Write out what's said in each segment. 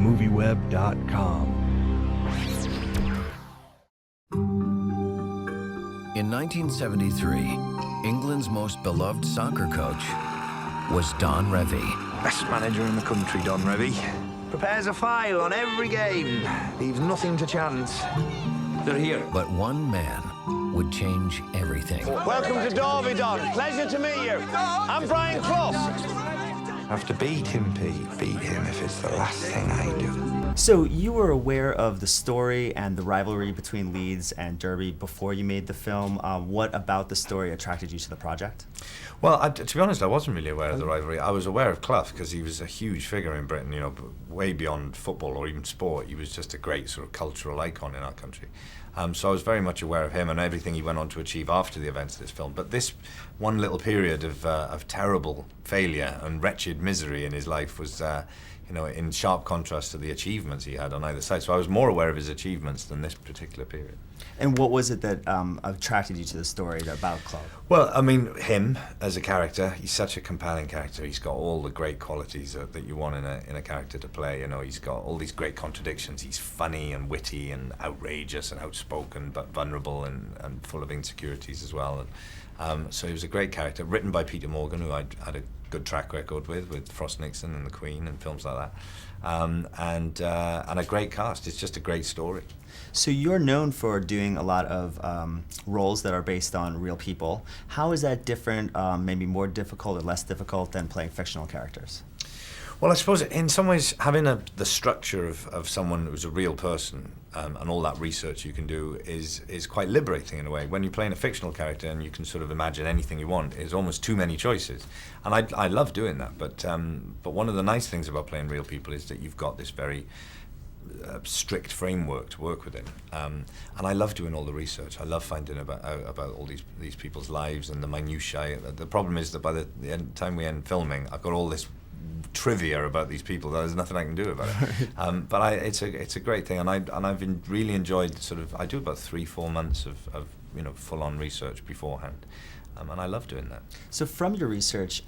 MovieWeb.com. In 1973, England's most beloved soccer coach was Don Revie. Best manager in the country, Don Revie. Prepares a file on every game. Leaves nothing to chance. They're here. But one man would change everything. Welcome to Derby, Don. Pleasure to meet you. I'm Brian Clough. I have to beat him, Pete. Beat him if it's the last thing I do. So you were aware of the story and the rivalry between Leeds and Derby before you made the film. What about the story attracted you to the project? Well, to be honest, I wasn't really aware of the rivalry. I was aware of Clough because he was a huge figure in Britain, you know, way beyond football or even sport. He was just a great sort of cultural icon in our country. So I was very much aware of him and everything he went on to achieve after the events of this film. But this one little period of terrible failure and wretched misery in his life was, you know, in sharp contrast to the achievements he had on either side. So I was more aware of his achievements than this particular period. And what was it that attracted you to the story about Clough? Well, I mean, him as a character, he's such a compelling character. He's got all the great qualities that you want in a character to play. You know, he's got all these great contradictions. He's funny and witty and outrageous and outspoken, but vulnerable and full of insecurities as well. And so he was a great character, written by Peter Morgan, who I'd had a good track record with Frost Nixon and The Queen and films like that. And a great cast. It's just a great story. So you're known for doing a lot of roles that are based on real people. How is that different, maybe more difficult or less difficult than playing fictional characters? Well, I suppose in some ways having the structure of someone who's a real person and all that research you can do is quite liberating in a way. When you're playing a fictional character and you can sort of imagine anything you want, it's almost too many choices. And I love doing that, but one of the nice things about playing real people is that you've got this very strict framework to work within, and I love doing all the research. I love finding out about all these people's lives and the minutiae. The problem is that by the time we end filming, I've got all this trivia about these people. There's nothing I can do about it. But it's a great thing, and I've really enjoyed I do about 3-4 months of you know, full-on research beforehand. And I love doing that. So from your research,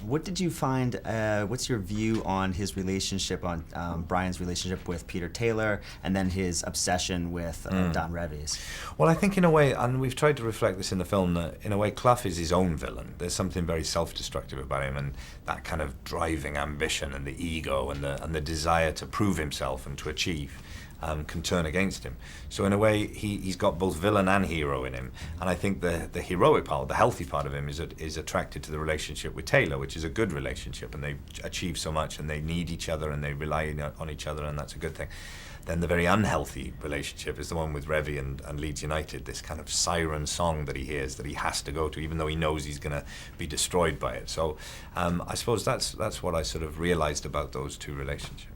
what did you find, what's your view on his relationship, on Brian's relationship with Peter Taylor, and then his obsession with Don Revie's? Well, I think in a way, and we've tried to reflect this in the film, that in a way Clough is his own villain. There's something very self-destructive about him, and that kind of driving ambition and the ego and the desire to prove himself and to achieve. Can turn against him. So in a way, he's got both villain and hero in him. And I think the heroic part, the healthy part of him, is attracted to the relationship with Taylor, which is a good relationship, and they achieve so much, and they need each other, and they rely on each other, and that's a good thing. Then the very unhealthy relationship is the one with Revie and Leeds United, this kind of siren song that he hears that he has to go to, even though he knows he's going to be destroyed by it. So I suppose that's what I sort of realized about those two relationships.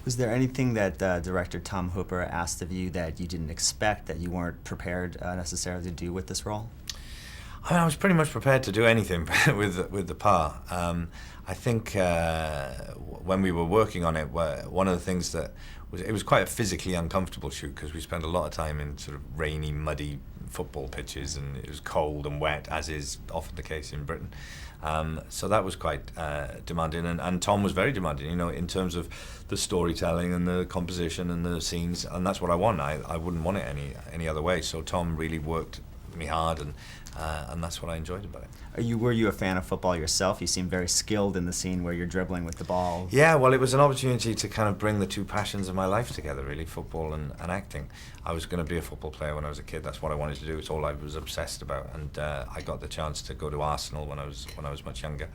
Was there anything that director Tom Hooper asked of you that you didn't expect, that you weren't prepared necessarily to do with this role? I mean, I was pretty much prepared to do anything with the part. I think when we were working on it, one of the things that it was quite a physically uncomfortable shoot because we spent a lot of time in sort of rainy, muddy football pitches, and it was cold and wet, as is often the case in Britain. So that was quite demanding, and Tom was very demanding, you know, in terms of the storytelling and the composition and the scenes, and that's what I want. I wouldn't want it any other way. So Tom really worked me hard, and that's what I enjoyed about it. Were you a fan of football yourself? You seem very skilled in the scene where you're dribbling with the ball. Yeah, well, it was an opportunity to kind of bring the two passions of my life together, really, football and acting. I was going to be a football player when I was a kid. That's what I wanted to do. It's all I was obsessed about, and I got the chance to go to Arsenal when I was much younger.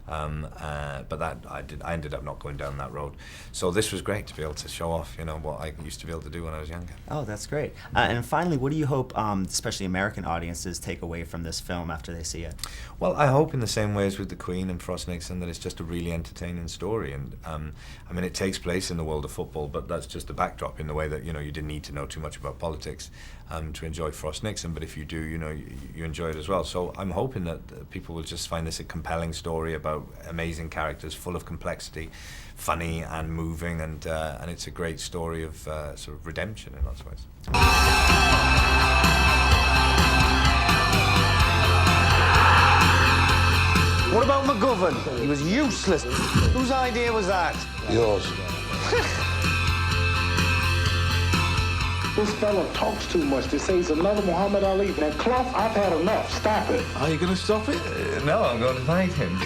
But I ended up not going down that road. So this was great to be able to show off, you know, what I used to be able to do when I was younger. Oh, that's great. And finally, what do you hope, especially American audiences, take away from this film after they see it? Well, I hope in the same way as with The Queen and Frost Nixon that it's just a really entertaining story. And I mean, it takes place in the world of football, but that's just a backdrop in the way that, you know, you didn't need to know too much about politics to enjoy Frost Nixon, but if you do, you know, you enjoy it as well. So I'm hoping that people will just find this a compelling story about amazing characters, full of complexity, funny and moving, and it's a great story of sort of redemption in lots of ways. What about McGovern? He was useless. Whose idea was that? Yours. This fella talks too much. They say he's another Muhammad Ali. Now, Clough, I've had enough. Stop it. Are you going to stop it? No, I'm going to fight him.